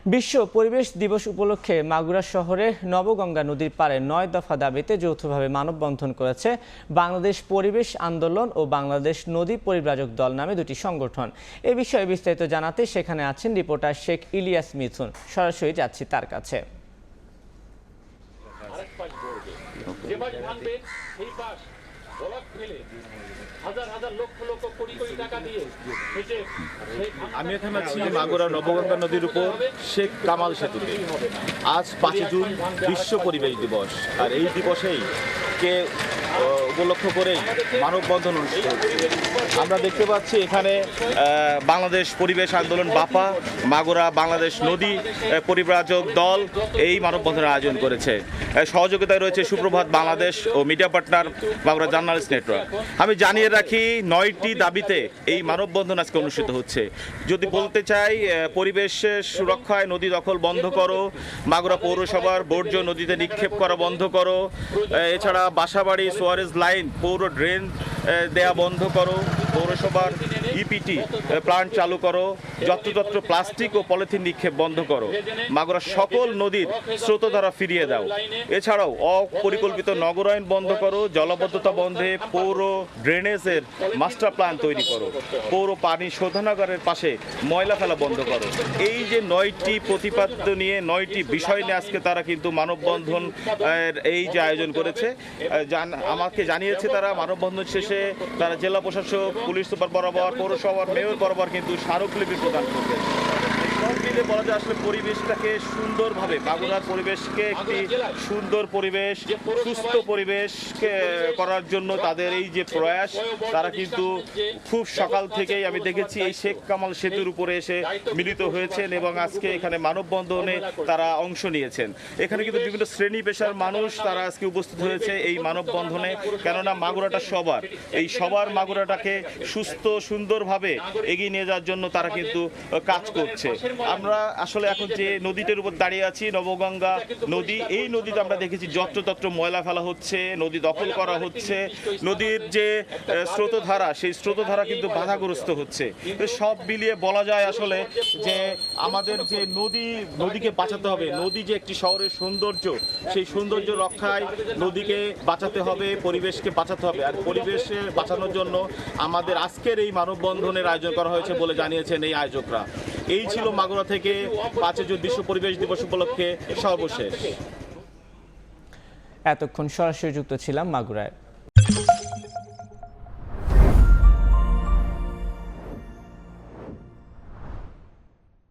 বিশ্ব পরিবেশ দিবস উপলক্ষে মাগুরা শহরে নবগঙ্গা নদীর পাড়ে ৯ দফা দাবিতে যৌথভাবে মানববন্ধন করেছে বাংলাদেশ পরিবেশ আন্দোলন ও বাংলাদেশ নদী পরিব্রাজক দল নামে দুটি সংগঠন। এ বিষয়ে বিস্তারিত জানাতে সেখানে আছেন রিপোর্টার শেখ ইলিয়াস মিথুন। সরাসরি যাচ্ছি তার কাছে। আমি এখানে আছি মাগুরা নবগঙ্গা নদীর উপর শেখ কামাল সেতুতে। আজ ৫ জুন বিশ্ব পরিবেশ দিবস, আর এই দিবসেই কে উপলক্ষ করেই মানববন্ধন অনুষ্ঠিত হচ্ছে। আমরা দেখতে পাচ্ছি এখানে বাংলাদেশ পরিবেশ আন্দোলন বাপা, মাগুরা বাংলাদেশ নদী পরিব্রাজক দল এই মানববন্ধনের আয়োজন করেছে। সহযোগিতায় রয়েছে সুপ্রভাত বাংলাদেশ ও media partner Magura journalist network. আমি জানিয়ে রাখি ৯টি দাবিতে এই মানববন্ধন আজকে অনুষ্ঠিত হচ্ছে। যদি বলতে চাই, পরিবেশের সুরক্ষায় নদী দখল বন্ধ করো, মাগুরা পৌরসভার বর্জ্য নদীতে নিক্ষেপ করা বন্ধ করো, এছাড়া বাসাবাড়ি সোয়ারেজ লাইন পৌর ড্রেন দেয়া বন্ধ করো, পৌরসভার ইপিটি প্লান্ট চালু করো, যত্রতত্র প্লাস্টিক ও পলিথিন নিক্ষেপ বন্ধ করো, মাগুরা সকল নদীর স্রোতধারা ফিরিয়ে দাও। এছাড়াও অপরিকল্পিত নগরায়ন বন্ধ করো, জলবদ্ধতা বন্ধে পৌর ড্রেনেজের মাস্টার প্ল্যান তৈরি করো, পৌর পানি শোধনাগারের পাশে ময়লা ফেলা বন্ধ করো। এই যে ৯টি প্রতিপাদ্য নিয়ে ৯টি বিষয় নিয়ে আজকে তারা কিন্তু মানববন্ধন এই যে আয়োজন করেছে, আমাকে জানিয়েছে তারা মানববন্ধন শেষে তারা জেলা প্রশাসক, পুলিশ সুপার বরাবর, পৌরসভার মেয়র বরাবর কিন্তু স্মারকলিপি প্রদান করবে। সব মিলে বলা যায় আসলে পরিবেশটাকে সুন্দরভাবে, মাগুরার পরিবেশকে একটি সুন্দর পরিবেশ, সুস্থ পরিবেশকে করার জন্য তাদের এই যে প্রয়াস, তারা কিন্তু খুব সকাল থেকেই আমি দেখেছি এই শেখ কামাল সেতুর উপরে এসে মিলিত হয়েছেন এবং আজকে এখানে মানববন্ধনে তারা অংশ নিয়েছেন। এখানে কিন্তু বিভিন্ন শ্রেণী পেশার মানুষ তারা আজকে উপস্থিত হয়েছে এই মানববন্ধনে, কেননা মাগুরাটা সবার, এই সবার মাগুরাটাকে সুস্থ সুন্দরভাবে এগিয়ে নিয়ে যাওয়ার জন্য তারা কিন্তু কাজ করছে। আমরা আসলে এখন যে নদীটির উপর দাঁড়িয়ে আছি, নবগঙ্গা নদী, এই নদীতে আমরা দেখেছি যত্রতত্র ময়লা ফেলা হচ্ছে, নদী দখল করা হচ্ছে, নদীর যে স্রোতধারা সেই স্রোতধারা কিন্তু বাধাগ্রস্ত হচ্ছে। সব মিলিয়ে বলা যায় আসলে যে আমাদের যে নদীকে বাঁচাতে হবে, নদী যে একটি শহরের সৌন্দর্য, সেই সৌন্দর্য রক্ষায় নদীকে বাঁচাতে হবে, পরিবেশকে বাঁচাতে হবে। আর পরিবেশে বাঁচানোর জন্য আমাদের আজকের এই মানববন্ধনের আয়োজন করা হয়েছে বলে জানিয়েছেন এই আয়োজকরা। এই ছিল মাগুরা থেকে ৫ জুন বিশ্ব পরিবেশ দিবস উপলক্ষে সর্বশেষ। এতক্ষণ সরাসরি যুক্ত ছিলাম মাগুরায়।